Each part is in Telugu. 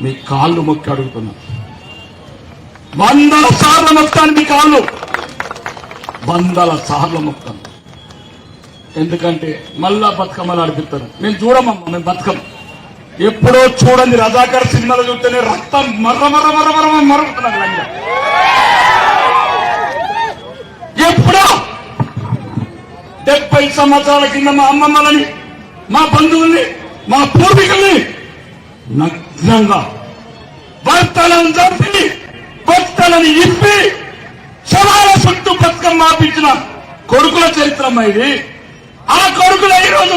మీ కాళ్ళు మొక్కి అడుగుతున్నా, 100 సార్లు మొక్తాను మీ కాళ్ళు, 100 సార్లు మొక్తాను. ఎందుకంటే మళ్ళా బతుకమ్మలు ఆడిపిస్తారు. మేము చూడమమ్మా, మేము బతుకమ్మ ఎప్పుడో చూడండి. రజాకర్ సినిమాలో చూస్తేనే రక్తం మర్ర మర్ర మర్ర మర్ర మరుగుతున్నారు. లంగా ఎప్పుడో 70 సంవత్సరాల కింద మా అమ్మమ్మలని, మా బంధువుల్ని, మా పూర్వీకుల్ని నగ్నంగా భర్తలను చంపి భర్తలను ఇప్పి శవాల చుట్టూ బతుకమ్మ ఆపించిన కొడుకుల చరిత్రమ్మ ఇది. ఆ కొడుకుల ఈరోజు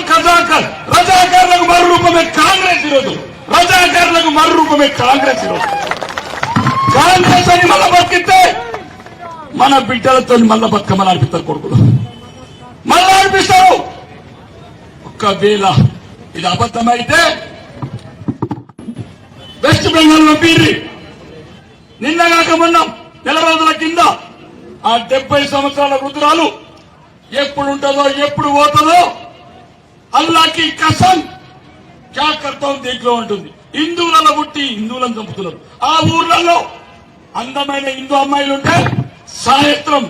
రజాకారులకు మరు రూపమే కాంగ్రెస్. ఈరోజు రజాకారులకు మరు రూపమే కాంగ్రెస్. ఈరోజు కాంగ్రెస్ అని మళ్ళా బతికితే మన బిడ్డలతో మళ్ళా బతుకమ్మలు ఆడిపిస్తారు. కొడుకులు మళ్ళా ఆడిపిస్తారు. ఒకవేళ ఇది అబద్ధమైతే వెస్ట్ బెంగాల్ లో పీరి నిన్నగాక మొన్న నెల రోజుల కింద ఆ 70 సంవత్సరాల వృద్ధురాలు ఎప్పుడు ఉంటుందో ఎప్పుడు పోతుందో అల్లాకి కసం క్యా కర్తాం దీంట్లో ఉంటుంది. హిందువులలో పుట్టి హిందువులను చంపుతున్నారు. ఆ ఊర్లలో అందమైన హిందూ అమ్మాయిలు ఉంటే సాయంత్రం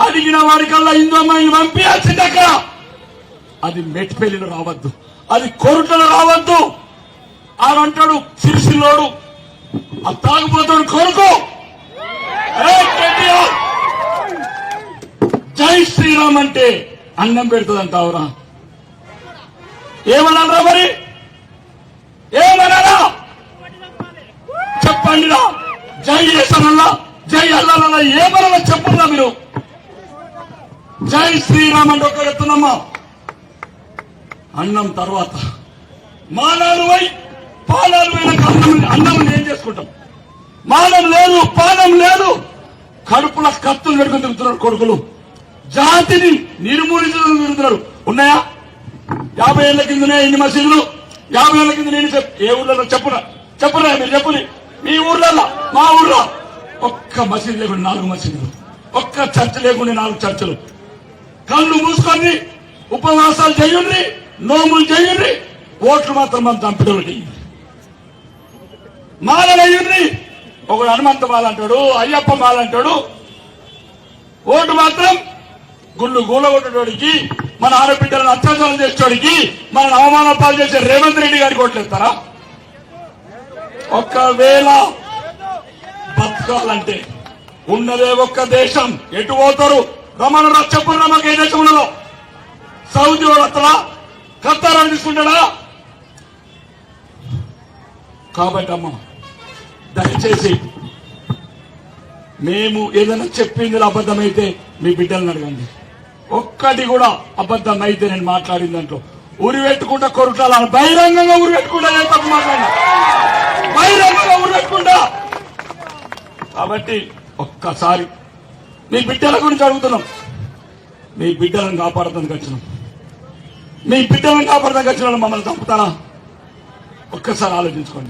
అడిగిన వాడికల్లా హిందూ అమ్మాయిని పంపించాల్సింది. అక్కడ అది మెట్పల్లిలో రావద్దు, అది కొరుటలో రావద్దు. ఆడంటాడు సిరిసిల్లోడు, ఆ తాగుపోతాడు కొడుకు జై శ్రీరామ్ అంటే అన్నం పెడుతుందంటావురా? ఏమన్నారా మరి? ఏమన్నారా చెప్పండిరా. జై యేసనల్లా, జై అల్లాలల్లా ఏమన్నా చెప్పండి మీరు. జై శ్రీరామ్ అంటే ఒక్క చెప్తున్నామ్మా. అన్నం తర్వాత మానాలు వై పానాలు అయినాక అన్నం ఏం చేసుకుంటాం? మానం లేదు, పానం లేదు. కడుపుల కత్తులు పెట్టుకుని తిరుగుతున్నారు కొడుకులు. జాతిని నిర్మూలించడం తిరుగుతున్నారు. ఉన్నాయా? 50 ఏళ్ల కిందనే ఎన్ని మసీదులు? 50 ఏళ్ల కింద నేను ఏ ఊర్లలో చెప్పురా మీరు చెప్పుని. మీ ఊర్లలో, మా ఊర్లో ఒక్క మసీదు లేకుండా 4 మసీదులు, ఒక్క చర్చ లేకుండా 4 చర్చలు. కళ్ళు మూసుకొని ఉపవాసాలు చేయండి, నోములు చేయండి, ఓట్లు మాత్రం మన చంపిడలు చేయండి. మాలలు అయ్యండి. ఒకడు హనుమంత మాల అంటాడు, అయ్యప్ప మాల అంటాడు. ఓటు మాత్రం గుళ్ళు గూలగొట్టడానికి, మన ఆడబిడ్డలను అత్యాచారం చేసేవాడికి, మన అవమాన పాలు చేసే రేవంత్ రెడ్డి గారికి ఓట్లేస్తారా? ఒక్కవేళ బతకాలంటే ఉన్నదే ఒక్క దేశం. ఎటు పోతారు? రమణ చెప్పురా మాకు ఏ దేశం ఉన్నదో? సౌదీ వాడు అత్తలా? ఖతార్ అని తీసుకుంటాడా? కాబట్టి అమ్మ దయచేసి మేము ఏదైనా చెప్పింది అబద్ధమైతే మీ బిడ్డలను అడగండి. ఒక్కటి కూడా అబద్ధం అయితే నేను మాట్లాడిన దాంట్లో ఉరిపెట్టుకుంటా కొరుటాలని బహిరంగంగా ఉరిపెట్టుకుంటా నేను తప్పు మాట్లాడినా, బహిరంగంగా ఉరిపెట్టుకుంటా. కాబట్టి ఒక్కసారి మీ బిడ్డల గురించి అడుగుతున్నాం. మీ బిడ్డలను కాపాడటానికి వచ్చినాం. మీ బిడ్డలను కాపాడటానికి వచ్చిన మమ్మల్ని చంపుతారా? ఒక్కసారి ఆలోచించుకోండి.